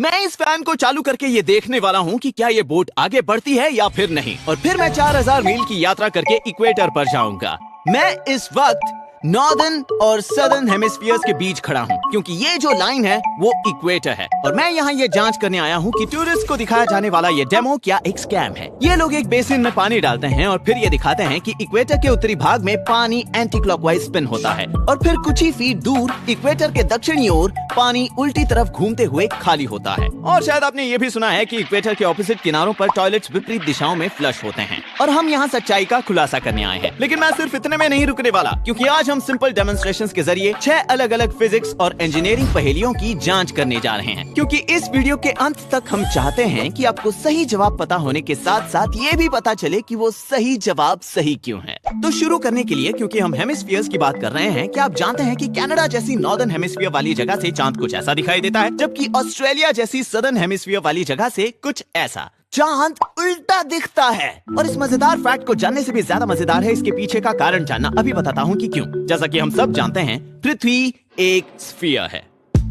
मैं इस फैन को चालू करके ये देखने वाला हूँ कि क्या ये बोट आगे बढ़ती है या फिर नहीं, और फिर मैं 4000 मील की यात्रा करके इक्वेटर पर जाऊंगा। मैं इस वक्त नॉर्दर्न और सदर्न हेमिस्फीयर्स के बीच खड़ा हूँ, क्योंकि ये जो लाइन है वो इक्वेटर है, और मैं यहाँ ये जांच करने आया हूँ कि टूरिस्ट को दिखाया जाने वाला ये डेमो क्या एक स्कैम है। ये लोग एक बेसिन में पानी डालते हैं और फिर ये दिखाते हैं कि इक्वेटर के उत्तरी भाग में पानी एंटी क्लॉकवाइज स्पिन होता है, और फिर कुछ ही फीट दूर इक्वेटर के दक्षिणी ओर पानी उल्टी तरफ घूमते हुए खाली होता है। और शायद आपने ये भी सुना है कि इक्वेटर के ऑपोजिट किनारों पर टॉयलेट्स विपरीत दिशाओं में फ्लश होते हैं, और हम यहाँ सच्चाई का खुलासा करने आए हैं। लेकिन मैं सिर्फ इतने में नहीं रुकने वाला, क्योंकि आज हम सिंपल डेमोन्स्ट्रेशंस के जरिए 6 अलग अलग फिजिक्स और इंजीनियरिंग पहेलियों की जांच करने जा रहे हैं, क्योंकि इस वीडियो के अंत तक हम चाहते हैं कि आपको सही जवाब पता होने के साथ साथ ये भी पता चले कि वो सही जवाब सही क्यों है। तो शुरू करने के लिए, क्योंकि हम हेमिस्फीयर्स की बात कर रहे हैं, क्या आप जानते हैं कि कनाडा जैसी नॉर्दर्न हेमिस्फीयर वाली जगह से चांद कुछ ऐसा दिखाई देता है, जबकि ऑस्ट्रेलिया जैसी सदर्न हेमिस्फीयर वाली जगह से कुछ ऐसा। चांद उल्टा दिखता है। और इस मजेदार फैक्ट को जानने से भी ज्यादा मजेदार है इसके पीछे का कारण जानना। अभी बताता हूँ कि क्यों। जैसा कि हम सब जानते हैं, पृथ्वी एक स्फीयर है।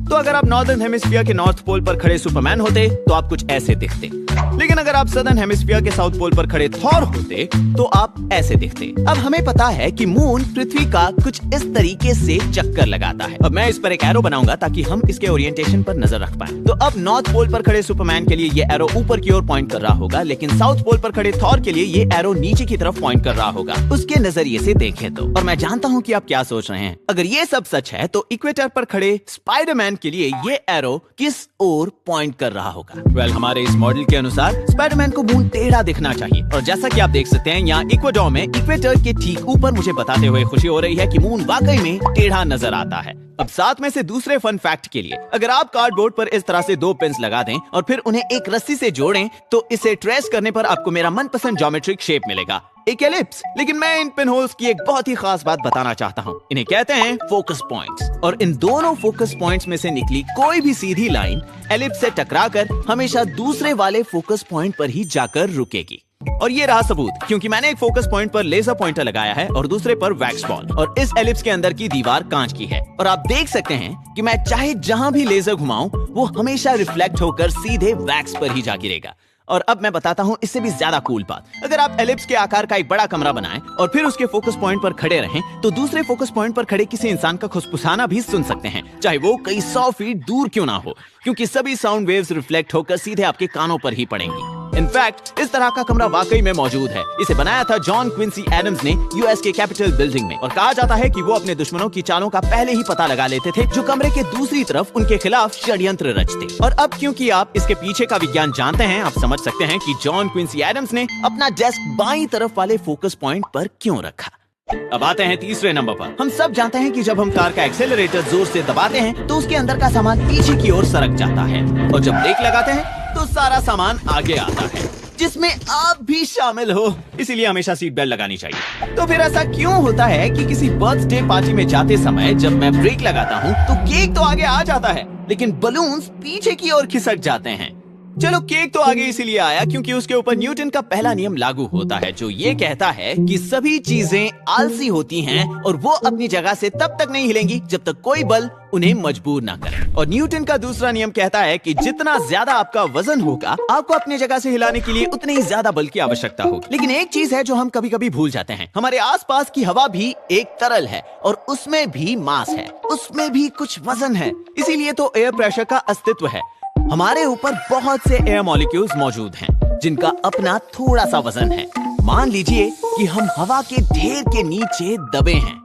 तो अगर आप नॉर्दर्न हेमिस्फीयर के नॉर्थ पोल पर खड़े सुपरमैन होते तो आप कुछ ऐसे दिखते, लेकिन अगर आप सदर्न हेमिस्फीयर के साउथ पोल पर खड़े थॉर होते तो आप ऐसे दिखते। अब हमें पता है कि मून पृथ्वी का कुछ इस तरीके से चक्कर लगाता है। अब मैं इस पर एक एरो बनाऊंगा ताकि हम इसके ओरिएंटेशन पर नजर रख पाएं। तो अब नॉर्थ पोल पर खड़े सुपरमैन के लिए ये एरो ऊपर की ओर पॉइंट कर रहा होगा, लेकिन साउथ पोल पर खड़े थॉर के लिए ये एरो नीचे की तरफ पॉइंट कर रहा होगा, उसके नजरिए से देखें तो। और मैं जानता हूँ कि आप क्या सोच रहे हैं। अगर ये सब सच है तो इक्वेटर पर खड़े स्पाइडरमैन के लिए ये एरो किस ओर पॉइंट कर रहा होगा? वेल, हमारे इस मॉडल के अनुसार स्पाइडरमैन को मून टेढ़ा दिखना चाहिए, और जैसा कि आप देख सकते हैं यहाँ इक्वेडोर में इक्वेटर के ठीक ऊपर मुझे बताते हुए खुशी हो रही है कि मून वाकई में टेढ़ा नजर आता है। अब साथ में से दूसरे फन फैक्ट के लिए, अगर आप कार्डबोर्ड पर इस तरह से 2 पिन्स लगा दें और फिर उन्हें एक रस्सी से जोड़ें तो इसे ट्रेस करने पर आपको मेरा मनपसंद ज्योमेट्रिक शेप मिलेगा, एक एलिप्स। लेकिन मैं इन पिन होल्स की एक बहुत ही खास बात बताना चाहता हूँ। इन्हें कहते हैं फोकस पॉइंट्स, और इन दोनों फोकस पॉइंट्स में से निकली कोई भी सीधी लाइन एलिप्स से टकराकर हमेशा दूसरे वाले फोकस पॉइंट पर ही जाकर रुकेगी। और ये रहा सबूत, क्योंकि मैंने एक फोकस पॉइंट पर लेजर पॉइंटर लगाया है और दूसरे पर वैक्स बॉल, और इस एलिप्स के अंदर की दीवार कांच की है। और आप देख सकते हैं कि मैं चाहे जहां भी लेजर घुमाऊं वो हमेशा रिफ्लेक्ट होकर सीधे वैक्स पर ही जा गिरेगा। और अब मैं बताता हूँ इससे भी ज्यादा कूल बात। अगर आप एलिप्स के आकार का एक बड़ा कमरा बनाएं और फिर उसके फोकस पॉइंट पर खड़े रहें तो दूसरे फोकस पॉइंट पर खड़े किसी इंसान का खुसफुसाना भी सुन सकते हैं, चाहे वो कई 100 फीट दूर क्यों ना हो, क्योंकि सभी साउंड वेव्स रिफ्लेक्ट होकर सीधे आपके कानों पर ही पड़ेंगी। इनफैक्ट इस तरह का कमरा वाकई में मौजूद है। इसे बनाया था जॉन क्विंसी एडम्स ने यूएस के कैपिटल बिल्डिंग में, और कहा जाता है कि वो अपने दुश्मनों की चालों का पहले ही पता लगा लेते थे जो कमरे के दूसरी तरफ उनके खिलाफ षड्यंत्र रचते। और अब क्योंकि आप इसके पीछे का विज्ञान जानते हैं, आप समझ सकते हैं कि जॉन क्विंसी एडम्स ने अपना डेस्क बाईं तरफ वाले फोकस पॉइंट पर क्यों रखा। अब आते हैं तीसरे नंबर पर। हम सब जानते हैं कि जब हम कार का एक्सेलरेटर जोर से दबाते हैं तो उसके अंदर का सामान पीछे की ओर सरक जाता है, और जब ब्रेक लगाते हैं तो सारा सामान आगे आता है, जिसमें आप भी शामिल हो। इसीलिए हमेशा सीट बेल्ट लगानी चाहिए। तो फिर ऐसा क्यों होता है कि किसी बर्थडे पार्टी में जाते समय जब मैं ब्रेक लगाता हूँ तो केक तो आगे आ जाता है, लेकिन बलून्स पीछे की ओर खिसक जाते हैं? चलो, केक तो आगे इसीलिए आया क्योंकि उसके ऊपर न्यूटन का पहला नियम लागू होता है, जो ये कहता है कि सभी चीजें आलसी होती हैं और वो अपनी जगह से तब तक नहीं हिलेंगी जब तक कोई बल उन्हें मजबूर ना करे। और न्यूटन का दूसरा नियम कहता है कि जितना ज्यादा आपका वजन होगा, आपको अपनी जगह से हिलाने के लिए उतनी ही ज्यादा बल की आवश्यकता होगी। लेकिन एक चीज है जो हम कभी कभी भूल जाते हैं, हमारे आसपास की हवा भी एक तरल है और उसमें भी मास है, उसमें भी कुछ वजन है। इसीलिए तो एयर प्रेशर का अस्तित्व है। हमारे ऊपर बहुत से एयर मॉलिक्यूल्स मौजूद हैं जिनका अपना थोड़ा सा वजन है। मान लीजिए कि हम हवा के ढेर के नीचे दबे हैं,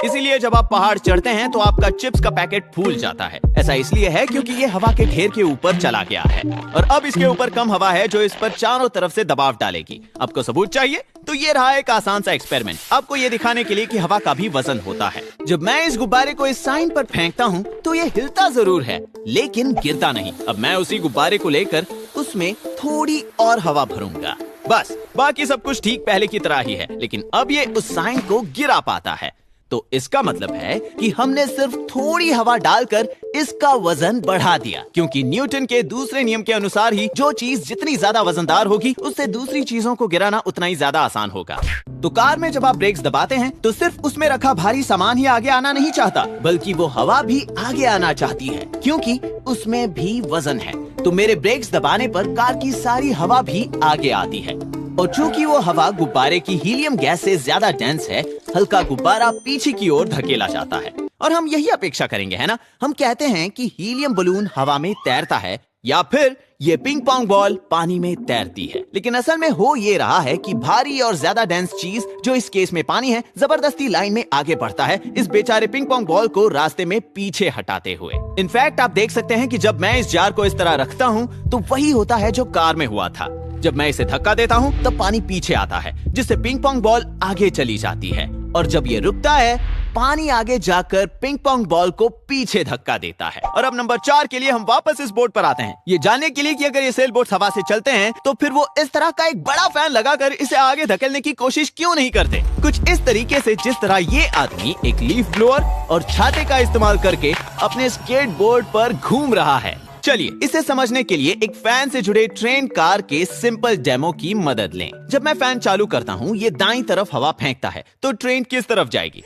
इसीलिए जब आप पहाड़ चढ़ते हैं तो आपका चिप्स का पैकेट फूल जाता है। ऐसा इसलिए है क्योंकि ये हवा के ढेर के ऊपर चला गया है, और अब इसके ऊपर कम हवा है जो इस पर चारों तरफ से दबाव डालेगी। आपको सबूत चाहिए? तो ये रहा एक आसान सा एक्सपेरिमेंट, आपको ये दिखाने के लिए कि हवा का भी वजन होता है। जब मैं इस गुब्बारे को इस साइन पर फेंकता हूँ तो ये हिलता जरूर है, लेकिन गिरता नहीं। अब मैं उसी गुब्बारे को लेकर उसमें थोड़ी और हवा भरूंगा, बस। बाकी सब कुछ ठीक पहले की तरह ही है, लेकिन अब ये उस साइन को गिरा पाता है। तो इसका मतलब है कि हमने सिर्फ थोड़ी हवा डालकर इसका वजन बढ़ा दिया, क्योंकि न्यूटन के दूसरे नियम के अनुसार ही जो चीज जितनी ज्यादा वजनदार होगी उससे दूसरी चीजों को गिराना उतना ही ज्यादा आसान होगा। तो कार में जब आप ब्रेक्स दबाते हैं तो सिर्फ उसमें रखा भारी सामान ही आगे आना नहीं चाहता, बल्कि वो हवा भी आगे आना चाहती है, क्योंकि उसमें भी वजन है। तो मेरे ब्रेक्स दबाने पर कार की सारी हवा भी आगे आती है, और चूंकि वो हवा गुब्बारे की हीलियम गैस से ज्यादा डेंस है, हल्का गुब्बारा पीछे की ओर धकेला जाता है। और हम यही अपेक्षा करेंगे, है ना? हम कहते हैं कि हीलियम बलून हवा में तैरता है या फिर ये पिंग पोंग बॉल पानी में तैरती है। लेकिन असल में हो ये रहा है कि भारी और ज्यादा डेंस चीज, जो इस केस में पानी है, जबरदस्ती लाइन में आगे बढ़ता है, इस बेचारे पिंग पोंग बॉल को रास्ते में पीछे हटाते हुए। इनफैक्ट आप देख सकते हैं कि जब मैं इस जार को इस तरह रखता हूँ तो वही होता है जो कार में हुआ था। जब मैं इसे धक्का देता हूँ तब पानी पीछे आता है, जिससे पिंग पोंग बॉल आगे चली जाती है, और जब ये रुकता है पानी आगे जाकर पिंग पोंग बॉल को पीछे धक्का देता है। और अब नंबर 4 के लिए हम वापस इस बोर्ड पर आते हैं, ये जानने के लिए कि अगर ये सेल बोट हवा से चलते हैं तो फिर वो इस तरह का एक बड़ा फैन लगाकर इसे आगे धकेलने की कोशिश क्यों नहीं करते, कुछ इस तरीके से जिस तरह ये आदमी एक लीफ ब्लोअर और छाते का इस्तेमाल करके अपने स्केट बोर्ड पर घूम रहा है। चलिए इसे समझने के लिए एक फैन से जुड़े ट्रेन कार के सिंपल डेमो की मदद लें। जब मैं फैन चालू करता हूँ ये दाईं तरफ हवा फेंकता है, तो ट्रेन किस तरफ जाएगी?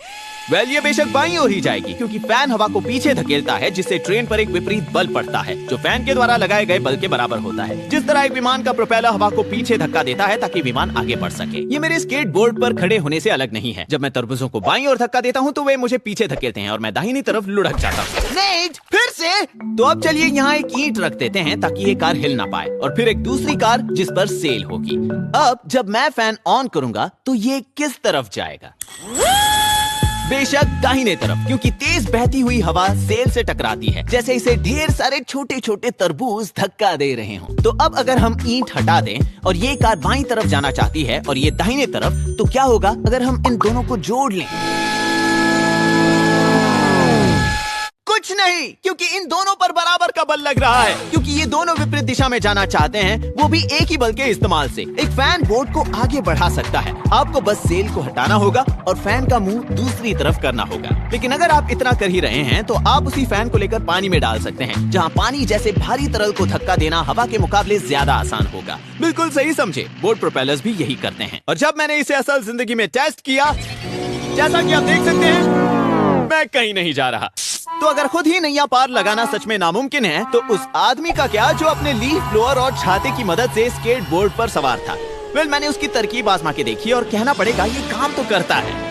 ये बेशक बाईं ओर ही जाएगी, क्योंकि फैन हवा को पीछे धकेलता है, जिससे ट्रेन पर एक विपरीत बल पड़ता है जो फैन के द्वारा लगाए गए बल के बराबर होता है। जिस तरह एक विमान का प्रोपेलर हवा को पीछे धक्का देता है ताकि विमान आगे बढ़ सके। ये मेरे स्केट बोर्ड पर खड़े होने से अलग नहीं है। जब मैं तरबूजों को बाईं ओर धक्का देता हूँ तो वे मुझे पीछे धकेलते हैं और मैं दाहिनी तरफ लुढ़क जाता हूँ। फिर से तो अब चलिए यहाँ एक ईंट रख देते हैं ताकि ये कार हिल ना पाए, और फिर एक दूसरी कार जिस पर सेल होगी। अब जब मैं फैन ऑन करूंगा तो ये किस तरफ जाएगा? बेशक दाहिने तरफ, क्योंकि तेज बहती हुई हवा सेल से टकराती है, जैसे इसे ढेर सारे छोटे छोटे तरबूज धक्का दे रहे हों। तो अब अगर हम ईंट हटा दें और ये कार बाईं तरफ जाना चाहती है और ये दाहिने तरफ, तो क्या होगा अगर हम इन दोनों को जोड़ लें? कुछ नहीं, क्योंकि इन दोनों पर बराबर का बल लग रहा है, क्योंकि ये दोनों विपरीत दिशा में जाना चाहते हैं, वो भी एक ही बल के इस्तेमाल से। एक फैन बोट को आगे बढ़ा सकता है, आपको बस सेल को हटाना होगा और फैन का मुंह दूसरी तरफ करना होगा। लेकिन अगर आप इतना कर ही रहे हैं तो आप उसी फैन को लेकर पानी में डाल सकते हैं, जहाँ पानी जैसे भारी तरल को धक्का देना हवा के मुकाबले ज्यादा आसान होगा। बिल्कुल सही समझे, बोट प्रोपेलर्स भी यही करते हैं। और जब मैंने इसे असल जिंदगी में टेस्ट किया, जैसा कि आप देख सकते हैं, मैं कहीं नहीं जा रहा। तो अगर खुद ही नैया पार लगाना सच में नामुमकिन है, तो उस आदमी का क्या जो अपने लीफ ब्लोअर और छाते की मदद से स्केट बोर्ड पर सवार था? मैंने उसकी तरकीब आजमा के देखी और कहना पड़ेगा ये काम तो करता है,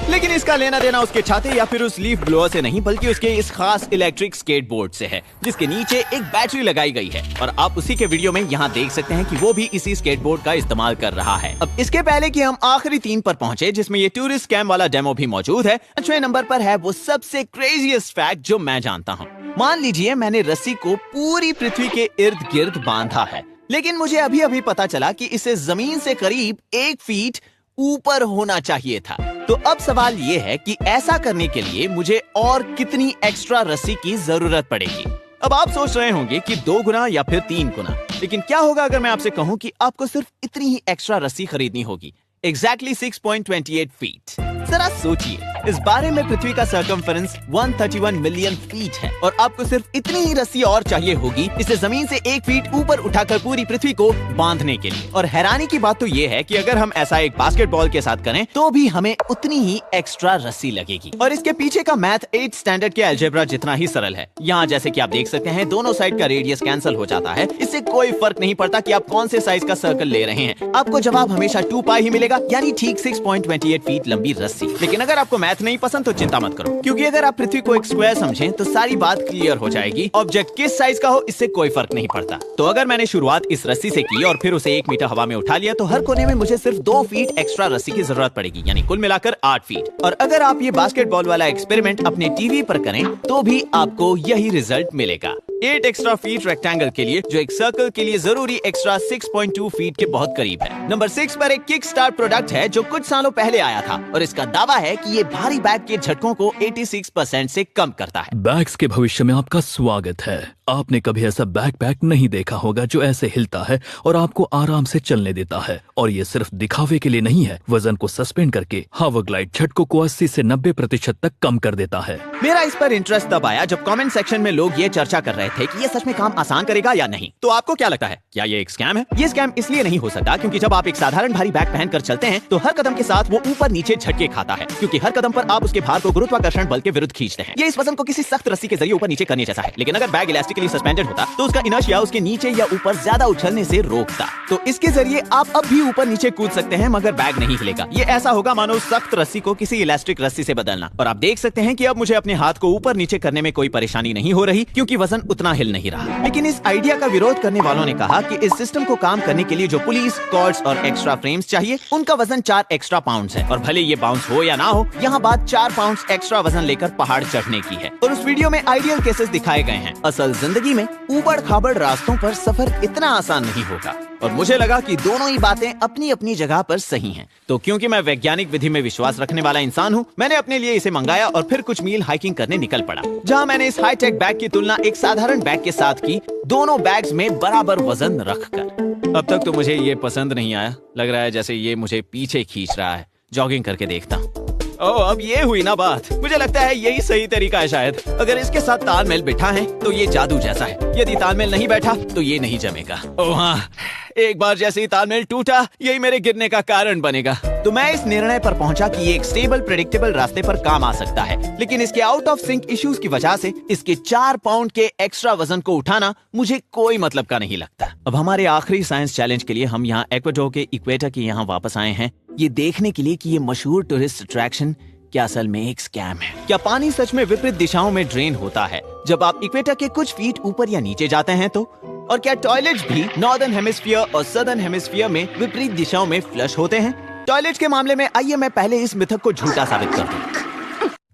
लेकिन इसका लेना देना उसके छाते या फिर उस लीफ ब्लोअर से नहीं, बल्कि उसके इस खास इलेक्ट्रिक स्केट बोर्ड से है, जिसके नीचे एक बैटरी लगाई गई है। और आप उसी के वीडियो में यहाँ देख सकते हैं कि वो भी इसी स्केट बोर्ड का इस्तेमाल कर रहा है। अब इसके पहले कि हम आखिरी 3 पर पहुंचे, जिसमें ये टूरिस्ट स्कैम वाला डेमो भी मौजूद है, 5वें नंबर पर है वो सबसे क्रेजीएस्ट फैक्ट जो मैं जानता हूँ। मान लीजिए मैंने रस्सी को पूरी पृथ्वी के इर्द गिर्द बांधा है, लेकिन मुझे अभी अभी पता चला कि इसे जमीन से करीब 1 फीट ऊपर होना चाहिए था। तो अब सवाल ये है कि ऐसा करने के लिए मुझे और कितनी एक्स्ट्रा रस्सी की जरूरत पड़ेगी? अब आप सोच रहे होंगे कि 2 गुना या फिर 3 गुना, लेकिन क्या होगा अगर मैं आपसे कहूं कि आपको सिर्फ इतनी ही एक्स्ट्रा रस्सी खरीदनी होगी? Exactly 6.28 feet. जरा सोचिए, इस बारे में पृथ्वी का सर्कमफेरेंस 131 मिलियन फीट है, और आपको सिर्फ इतनी ही रस्सी और चाहिए होगी इसे जमीन से 1 फीट ऊपर उठाकर पूरी पृथ्वी को बांधने के लिए। और हैरानी की बात तो ये है कि अगर हम ऐसा एक बास्केटबॉल के साथ करें तो भी हमें उतनी ही एक्स्ट्रा रस्सी लगेगी। और इसके पीछे का मैथ 8th स्टैंडर्ड के अलजेब्रा जितना ही सरल है। यहाँ जैसे कि आप देख सकते हैं, दोनों साइड का रेडियस कैंसिल हो जाता है। इससे कोई फर्क नहीं पड़ता कि आप कौन से साइज का सर्कल ले रहे हैं, आपको जवाब हमेशा 2 पाई ही मिलेगा, यानी ठीक 6.28 फीट लंबी रस्सी। लेकिन अगर आपको मैथ नहीं पसंद तो चिंता मत करो, क्योंकि अगर आप पृथ्वी को एक स्क्वायर समझें तो सारी बात क्लियर हो जाएगी। ऑब्जेक्ट किस साइज का हो इससे कोई फर्क नहीं पड़ता। तो अगर मैंने शुरुआत इस रस्सी से की और फिर उसे 1 मीटर हवा में उठा लिया, तो हर कोने में मुझे सिर्फ 2 फीट एक्स्ट्रा रस्सी की जरूरत पड़ेगी, यानी कुल मिलाकर 8 फीट। और अगर आप ये बास्केटबॉल वाला एक्सपेरिमेंट अपने टीवी पर करें तो भी आपको यही रिजल्ट मिलेगा। 8 एक्स्ट्रा फीट रेक्टेंगल के लिए, जो एक सर्कल के लिए जरूरी एक्स्ट्रा 6.2 फीट के बहुत करीब है। नंबर 6 पर एक किक स्टार्ट प्रोडक्ट है जो कुछ सालों पहले आया था, और इसका दावा है कि ये भारी बैग के झटकों को 86% से कम करता है। बैग्स के भविष्य में आपका स्वागत है। आपने कभी ऐसा बैकपैक नहीं देखा होगा जो ऐसे हिलता है और आपको आराम से चलने देता है। और ये सिर्फ दिखावे के लिए नहीं है, वजन को सस्पेंड करके हावरग्लाइड झटकों को 80 से 90% तक कम कर देता है। मेरा इस पर इंटरेस्ट तब आया जब कमेंट सेक्शन में लोग ये चर्चा कर रहे थे कि ये सच में काम आसान करेगा या नहीं। तो आपको क्या लगता है, क्या ये एक स्कैम है? ये स्कैम इसलिए नहीं हो सकता क्योंकि जब आप एक साधारण भारी बैग पहनकर चलते हैं तो हर कदम के साथ वो ऊपर नीचे झटके खाता है, क्योंकि हर कदम पर आप उसके भार को गुरुत्वाकर्षण बल के विरुद्ध खींचते हैं। ये इस वजन को किसी सख्त रस्सी के जरिए ऊपर नीचे करने जैसा है। लेकिन अगर बैग इलास्टिकली सस्पेंडेड होता तो उसका इनर्शिया उसके नीचे या ऊपर ज्यादा उछलने से रोकता। तो इसके जरिए आप अब भी ऊपर नीचे कूद सकते हैं मगर बैग नहीं हिलेगा। ये ऐसा होगा मानो सख्त रस्सी को किसी इलास्टिक रस्सी से बदलना। और आप देख सकते हैं कि अब मुझे अपने हाथ को ऊपर नीचे करने में कोई परेशानी नहीं हो रही क्योंकि वजन उतना हिल नहीं रहा। लेकिन इस आइडिया का विरोध करने वालों ने कहा कि इस सिस्टम को काम करने के लिए जो पुलिस, कॉर्ड्स और एक्स्ट्रा फ्रेम्स चाहिए उनका वजन 4 एक्स्ट्रा पाउंड्स है। और भले ये बाउंस हो या ना हो, यहाँ बात 4 पाउंड्स एक्स्ट्रा वजन लेकर पहाड़ चढ़ने की है। और उस वीडियो में आइडियल केसेस दिखाए गए हैं। असल जिंदगी में ऊबड़ खाबड़ रास्तों पर सफर इतना आसान नहीं होगा। और मुझे लगा कि दोनों ही बातें अपनी अपनी जगह पर सही हैं। तो क्योंकि मैं वैज्ञानिक विधि में विश्वास रखने वाला इंसान हूँ, मैंने अपने लिए इसे मंगाया और फिर कुछ मील हाइकिंग करने निकल पड़ा, जहाँ मैंने इस हाईटेक बैग की तुलना एक साधारण बैग के साथ की, दोनों बैग्स में बराबर वजन रखकर। अब तक तो मुझे ये पसंद नहीं आया। लग रहा है जैसे ये मुझे पीछे खींच रहा है। जॉगिंग करके देखता हूँ। ओह, अब ये हुई ना बात। मुझे लगता है यही सही तरीका है शायद। अगर इसके साथ तालमेल बैठा है तो ये जादू जैसा है। यदि तालमेल नहीं बैठा तो ये नहीं जमेगा। ओह हाँ, एक बार जैसे ही तालमेल टूटा, यही मेरे गिरने का कारण बनेगा। तो मैं इस निर्णय पर पहुंचा कि ये एक स्टेबल, प्रेडिक्टेबल रास्ते पर काम आ सकता है। लेकिन इसके आउट ऑफ सिंक इश्यूज की वजह से इसके 4 पाउंड के एक्स्ट्रा वजन को उठाना मुझे कोई मतलब का नहीं लगता। अब हमारे आखिरी साइंस चैलेंज के लिए हम यहाँ एक्वाडोर के इक्वेटर के यहाँ वापस आए हैं, ये देखने के लिए कि ये मशहूर टूरिस्ट अट्रैक्शन क्या असल में एक स्कैम है। क्या पानी सच में विपरीत दिशाओं में ड्रेन होता है जब आप इक्वेटर के कुछ फीट ऊपर या नीचे जाते हैं तो? और क्या टॉयलेट्स भी नॉर्दर्न हेमिस्फीयर और सदर्न हेमिस्फीयर में विपरीत दिशाओं में फ्लश होते हैं? टॉयलेट्स के मामले में आइए मैं पहले इस मिथक को झूठा साबित कर दूं।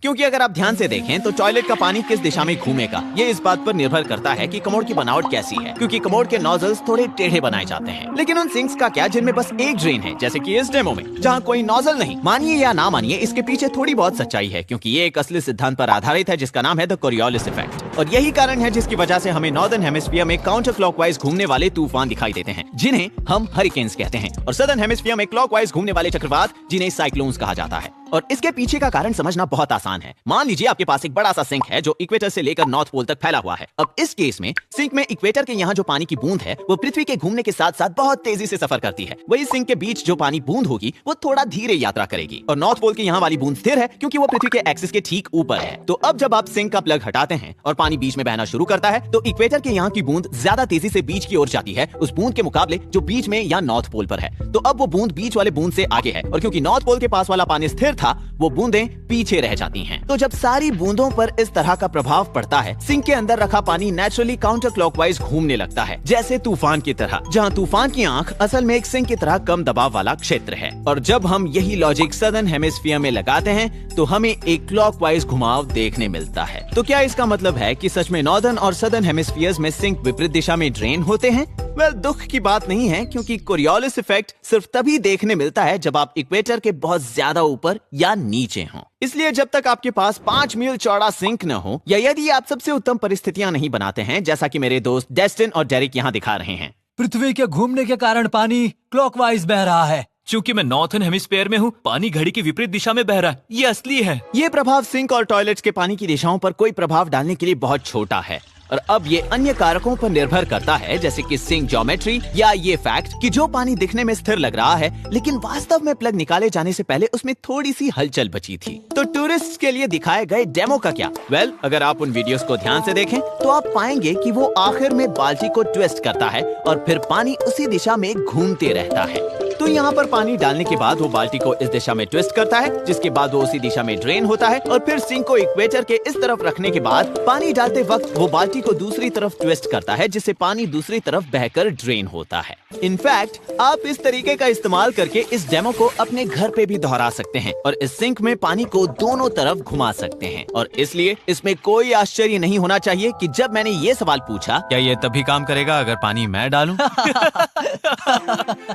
क्योंकि अगर आप ध्यान से देखें तो टॉयलेट का पानी किस दिशा में घूमेगा ये इस बात पर निर्भर करता है कि कमोड की बनावट कैसी है, क्योंकि कमोड के नोजल्स थोड़े टेढ़े बनाए जाते हैं। लेकिन उन सिंक्स का क्या जिनमें बस एक ड्रेन है, जैसे कि इस डेमो में जहाँ कोई नोजल नहीं। मानिए या ना मानिए, इसके पीछे थोड़ी बहुत सच्चाई है, क्योंकि ये एक असली सिद्धांत पर आधारित है जिसका नाम है द कोरियोलिस इफेक्ट। और यही कारण है जिसकी वजह से हमें नॉर्दर्न हेमिस्फीयर में काउंटर क्लॉकवाइज घूमने वाले तूफान दिखाई देते हैं, जिन्हें हम हरिकेन्स कहते हैं, और सदर्न हेमिस्फीयर में क्लॉकवाइज घूमने वाले चक्रवात, जिन्हें साइक्लोन्स कहा जाता है। और इसके पीछे का कारण समझना बहुत आसान है। मान लीजिए आपके पास एक बड़ा सा सिंक है जो इक्वेटर से लेकर नॉर्थ पोल तक फैला हुआ है। अब इस केस में सिंक में इक्वेटर के यहाँ जो पानी की बूंद है वो पृथ्वी के घूमने के साथ साथ बहुत तेजी से सफर करती है। वही सिंक के बीच जो पानी बूंद होगी वो थोड़ा धीरे यात्रा करेगी, और नॉर्थ पोल के यहाँ वाली बूंद स्थिर है क्योंकि वो पृथ्वी के एक्सिस के ठीक ऊपर है। तो अब जब आप सिंक का प्लग हटाते हैं और पानी बीच में बहना शुरू करता है तो इक्वेटर के यहाँ की बूंद ज्यादा तेजी से बीच की ओर जाती है उस बूंद के मुकाबले जो बीच में या नॉर्थ पोल पर है। तो अब वो बूंद बीच वाले बूंद से आगे है, और क्योंकि नॉर्थ पोल के पास वाला पानी स्थिर था वो बूंदें पीछे रह जाती हैं। तो जब सारी बूंदों पर इस तरह का प्रभाव पड़ता है, सिंक के अंदर रखा पानी नेचुरली काउंटर क्लॉकवाइज घूमने लगता है, जैसे तूफान की तरह, जहां तूफान की आंख असल में एक सिंक की तरह कम दबाव वाला क्षेत्र है। और जब हम यही लॉजिक सदर्न हेमिस्फीयर में लगाते हैं तो हमें एक क्लॉकवाइज घुमाव देखने मिलता है। तो क्या इसका मतलब है कि सच में नॉर्दर्न और सदर्न हेमिस्फीयर्स में सिंक विपरीत दिशा में ड्रेन होते हैं? वेल, दुख की बात नहीं है, क्योंकि कोरियोलिस इफेक्ट सिर्फ तभी देखने मिलता है जब आप इक्वेटर के बहुत ज्यादा ऊपर या नीचे हों। इसलिए जब तक आपके पास 5 मील चौड़ा सिंक न हो, या यदि आप सबसे उत्तम परिस्थितियां नहीं बनाते हैं, जैसा कि मेरे दोस्त डेस्टिन और डेरिक यहाँ दिखा रहे हैं। पृथ्वी के घूमने के कारण पानी क्लॉकवाइज बह रहा है। चूंकि मैं नॉर्थन हेमिस्फीयर में हूँ, पानी घड़ी की विपरीत दिशा में बह रहा है। ये असली है। ये प्रभाव सिंक और टॉयलेट्स के पानी की दिशाओं पर कोई प्रभाव डालने के लिए बहुत छोटा है। और अब ये अन्य कारकों पर निर्भर करता है, जैसे कि सिंक ज्योमेट्री या ये फैक्ट कि जो पानी दिखने में स्थिर लग रहा है लेकिन वास्तव में प्लग निकाले जाने से पहले उसमें थोड़ी सी हलचल बची थी। तो टूरिस्ट्स के लिए दिखाए गए डेमो का क्या? वेल, अगर आप उन वीडियोस को ध्यान से देखें तो आप पाएंगे कि वो आखिर में बाल्टी को ट्विस्ट करता है और फिर पानी उसी दिशा में घूमते रहता है। तो यहाँ पर पानी डालने के बाद वो बाल्टी को इस दिशा में ट्विस्ट करता है, जिसके बाद वो उसी दिशा में ड्रेन होता है, और फिर सिंक को इक्वेटर के इस तरफ रखने के बाद पानी डालते वक्त वो बाल्टी को दूसरी तरफ ट्विस्ट करता है, जिससे पानी दूसरी तरफ बहकर ड्रेन होता है। इनफैक्ट आप इस तरीके का इस्तेमाल करके इस डेमो को अपने घर पे भी दोहरा सकते हैं और इस सिंक में पानी को दोनों तरफ घुमा सकते हैं। और इसलिए इसमें कोई आश्चर्य नहीं होना चाहिए कि जब मैंने ये सवाल पूछा, क्या ये तभी काम करेगा अगर पानी मैं डालूं?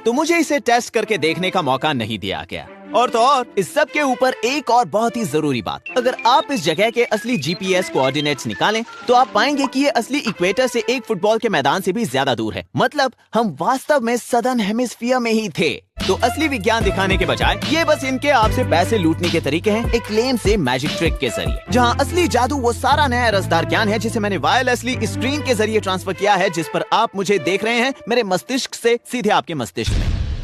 तो मुझे इसे टेस्ट करके देखने का मौका नहीं दिया गया। और तो और इस सब के ऊपर एक और बहुत ही जरूरी बात, अगर आप इस जगह के असली जीपीएस कोऑर्डिनेट्स निकालें तो आप पाएंगे कि ये असली इक्वेटर से एक फुटबॉल के मैदान से भी ज्यादा दूर है। मतलब हम वास्तव में सदर्न हेमिस्फीयर में ही थे। तो असली विज्ञान दिखाने के बजाय ये बस इनके आपसे पैसे लूटने के तरीके हैं, एक क्लेम से मैजिक ट्रिक के जरिए। जहां असली जादू वो सारा नया रसदार ज्ञान है जिसे मैंने वायरलेसली स्क्रीन के जरिए ट्रांसफर किया है, जिस पर आप मुझे देख रहे हैं, मेरे मस्तिष्क से सीधे आपके मस्तिष्क में।